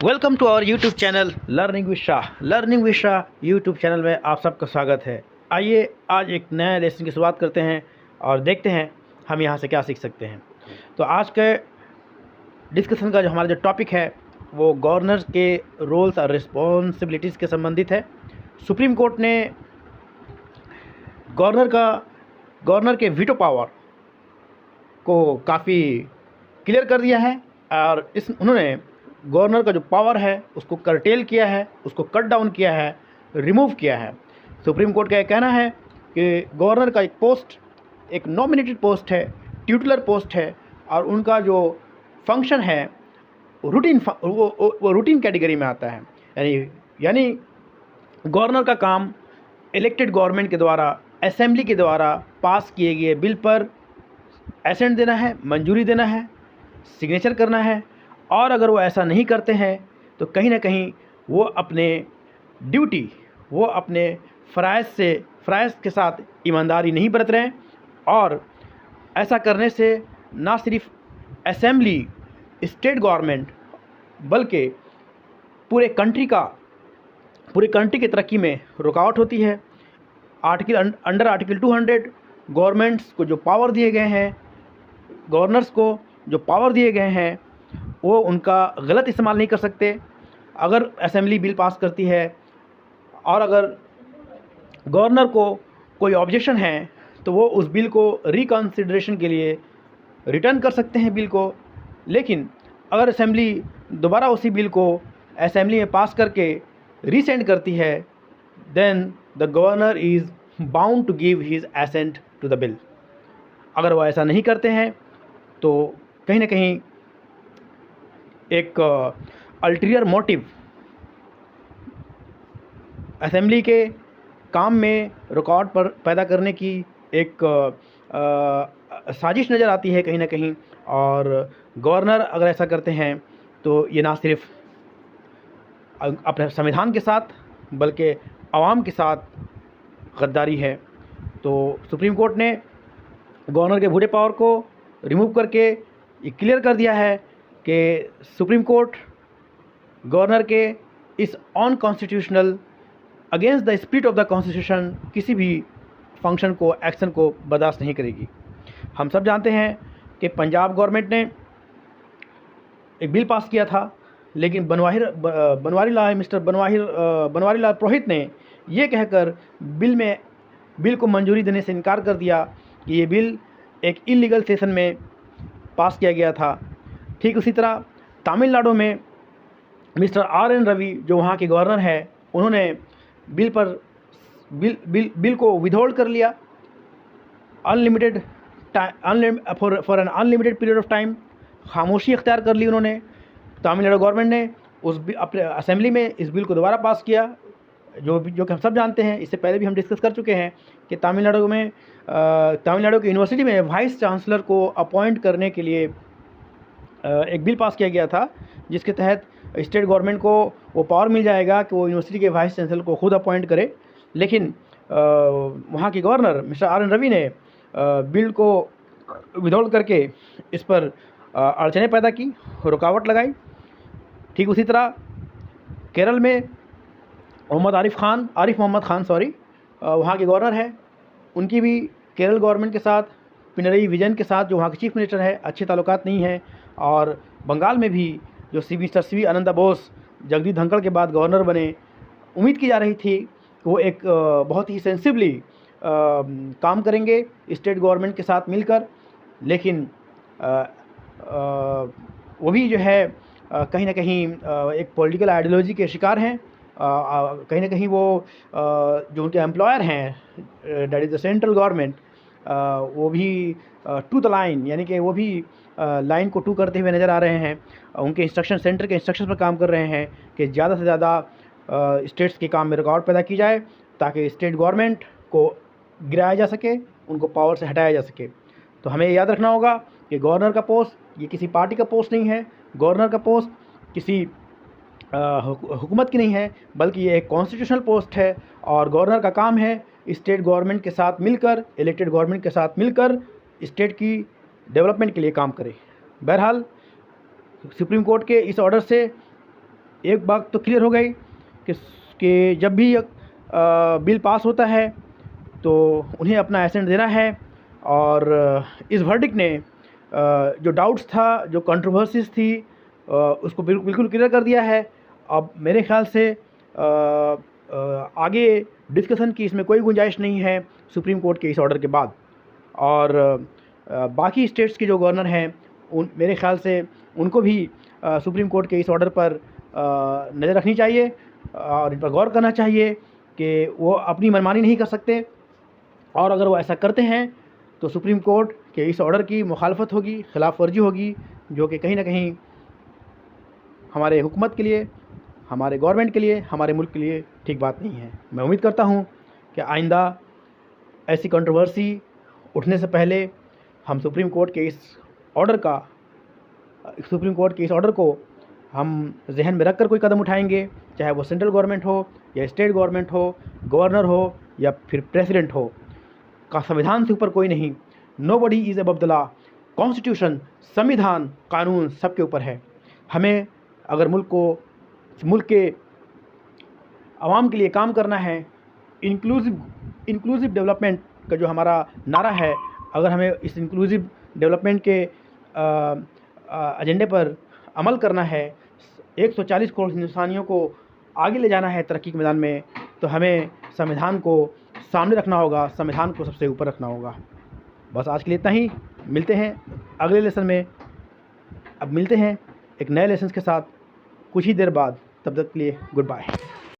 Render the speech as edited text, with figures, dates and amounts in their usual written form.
Welcome to our YouTube channel learning with Shah. Learning with Shah YouTube channel में आप सबका स्वागत है। आइए आज एक नया लेसन की शुरुआत करते हैं और देखते हैं हम यहाँ से क्या सीख सकते हैं। तो आज के डिस्कशन का जो हमारा टॉपिक है वो गवर्नर के रोल्स और रिस्पॉन्सिबिलिटीज़ के संबंधित है। सुप्रीम कोर्ट ने गवर्नर के वीटो पावर को काफ़ी क्लियर कर दिया है और उन्होंने गवर्नर का जो पावर है उसको करटेल किया है, उसको कट डाउन किया है, रिमूव किया है। सुप्रीम कोर्ट का ये कहना है कि गवर्नर का एक पोस्ट एक नॉमिनेटेड पोस्ट है, ट्यूटलर पोस्ट है और उनका जो फंक्शन है वो रूटीन कैटेगरी में आता है। यानी गवर्नर का काम इलेक्टेड गवर्नमेंट के द्वारा, असेंबली के द्वारा पास किए गए बिल पर एसेंट देना है, मंजूरी देना है, सिग्नेचर करना है। और अगर वो ऐसा नहीं करते हैं तो कहीं ना कहीं वो अपने ड्यूटी, वो अपने फ़राइज़ के साथ ईमानदारी नहीं बरत रहे हैं। और ऐसा करने से ना सिर्फ असेंबली, स्टेट गवर्नमेंट बल्कि पूरे कंट्री की तरक्की में रुकावट होती है। अंडर आर्टिकल 200 गवर्नमेंट्स को जो पावर दिए गए हैं, गवर्नर्स को जो पावर दिए गए हैं वो उनका गलत इस्तेमाल नहीं कर सकते। अगर असेंबली बिल पास करती है और अगर गवर्नर को कोई ऑब्जेक्शन है तो वो उस बिल को रिकन्सिडरेशन के लिए रिटर्न कर सकते हैं बिल को। लेकिन अगर असेंबली दोबारा उसी बिल को असेंबली में पास करके रीसेंड करती है then the governor is bound to give his assent to the bill. अगर वो ऐसा नहीं करते हैं तो कहीं ना कहीं एक अल्टीरियर मोटिव, असेंबली के काम में रुकावट पर पैदा करने की एक साजिश नज़र आती है कहीं ना कहीं। और गवर्नर अगर ऐसा करते हैं तो ये ना सिर्फ अपने संविधान के साथ बल्कि आवाम के साथ गद्दारी है। तो सुप्रीम कोर्ट ने गवर्नर के बूढ़े पावर को रिमूव करके ये क्लियर कर दिया है कि सुप्रीम कोर्ट गवर्नर के इस unconstitutional, against the spirit of the constitution किसी भी फंक्शन को, एक्शन को बर्दाश्त नहीं करेगी। हम सब जानते हैं कि पंजाब गवर्नमेंट ने एक बिल पास किया था, लेकिन बनवारी लाल पुरोहित ने ये कहकर बिल को मंजूरी देने से इनकार कर दिया कि ये बिल एक इलीगल सेशन में पास किया गया था। ठीक उसी तरह तमिलनाडु में मिस्टर RN रवि जो वहाँ के गवर्नर है, उन्होंने बिल को विथहोल्ड कर लिया for an unlimited period of time. खामोशी इख्तियार कर ली उन्होंने। तमिलनाडु गवर्नमेंट ने अपने असेंबली में इस बिल को दोबारा पास किया, जो कि हम सब जानते हैं। इससे पहले भी हम डिस्कस कर चुके हैं कि तमिलनाडु की यूनिवर्सिटी में वाइस चांसलर को अपॉइंट करने के लिए एक बिल पास किया गया था, जिसके तहत स्टेट गवर्नमेंट को वो पावर मिल जाएगा कि वो यूनिवर्सिटी के वाइस चांसलर को खुद अपॉइंट करे। लेकिन वहाँ के गवर्नर मिस्टर RN रवि ने बिल को विथहोल्ड करके इस पर अड़चनें पैदा की, रुकावट लगाई। ठीक उसी तरह केरल में आरिफ मोहम्मद खान वहाँ के गवर्नर है, उनकी भी केरल गवर्नमेंट के साथ, पिनरई विजयन के साथ जो वहाँ के चीफ मिनिस्टर है, अच्छे ताल्लुकात नहीं हैं। और बंगाल में भी जो मिस्टर CV आनंदा बोस जगदीप धनखड़ के बाद गवर्नर बने, उम्मीद की जा रही थी कि वो एक बहुत ही सेंसिबली काम करेंगे स्टेट गवर्नमेंट के साथ मिलकर। लेकिन वो भी जो है कहीं ना कहीं एक पॉलिटिकल आइडियोलॉजी के शिकार हैं। कहीं ना कहीं वो जो उनके एम्प्लॉयर हैं, that is the central government, वो भी टू द लाइन, यानी कि वो भी लाइन को टू करते हुए नज़र आ रहे हैं। उनके सेंटर के इंस्ट्रक्शन पर काम कर रहे हैं कि ज़्यादा से ज़्यादा स्टेट्स के काम में रुकावट पैदा की जाए ताकि स्टेट गवर्नमेंट को गिराया जा सके, उनको पावर से हटाया जा सके। तो हमें याद रखना होगा कि गवर्नर का पोस्ट ये किसी पार्टी का पोस्ट नहीं है, गवर्नर का पोस्ट किसी हुकूमत की नहीं है, बल्कि ये एक कॉन्स्टिट्यूशनल पोस्ट है। और गवर्नर का काम है स्टेट गवर्नमेंट के साथ मिलकर, इलेक्टेड गवर्नमेंट के साथ मिलकर स्टेट की डेवलपमेंट के लिए काम करे। बहरहाल सुप्रीम कोर्ट के इस ऑर्डर से एक बात तो क्लियर हो गई कि जब भी बिल पास होता है तो उन्हें अपना एसेंट देना है। और इस वर्डिक्ट ने जो डाउट्स था, जो कंट्रोवर्सीज़ थी, उसको बिल्कुल क्लियर कर दिया है। अब मेरे ख़्याल से आगे डिस्कशन की इसमें कोई गुंजाइश नहीं है सुप्रीम कोर्ट के इस ऑर्डर के बाद। और बाकी स्टेट्स के जो गवर्नर हैं मेरे ख़्याल से उनको भी सुप्रीम कोर्ट के इस ऑर्डर पर नज़र रखनी चाहिए और इन पर गौर करना चाहिए कि वो अपनी मनमानी नहीं कर सकते, और अगर वो ऐसा करते हैं तो सुप्रीम कोर्ट के इस ऑर्डर की मुखालफत होगी, ख़िलाफ़ वर्जी होगी, जो कि कहीं ना कहीं हमारे हुकूमत के लिए, हमारे गवर्नमेंट के लिए, हमारे मुल्क के लिए ठीक बात नहीं है। मैं उम्मीद करता हूँ कि आइंदा ऐसी कंट्रोवर्सी उठने से पहले हम सुप्रीम कोर्ट के इस ऑर्डर को हम जहन में रख कर कोई कदम उठाएंगे, चाहे वो सेंट्रल गवर्नमेंट हो या स्टेट गवर्नमेंट हो, गवर्नर हो या फिर प्रेसिडेंट हो। का संविधान से ऊपर कोई नहीं। Nobody is above the law. Constitution, संविधान, कानून सबके ऊपर है। हमें अगर मुल्क के आवाम के लिए काम करना है, इंक्लूसिव डेवलपमेंट का जो हमारा नारा है, अगर हमें इस इंक्लूसिव डेवलपमेंट के एजेंडे पर अमल करना है, 140 करोड़ हिंदुस्तानियों को आगे ले जाना है तरक्की के मैदान में, तो हमें संविधान को सामने रखना होगा, संविधान को सबसे ऊपर रखना होगा। बस आज के लिए इतना ही। मिलते हैं अगले लेसन में। अब मिलते हैं एक नए लेसन के साथ कुछ ही देर बाद। तब तक के लिए गुड बाय।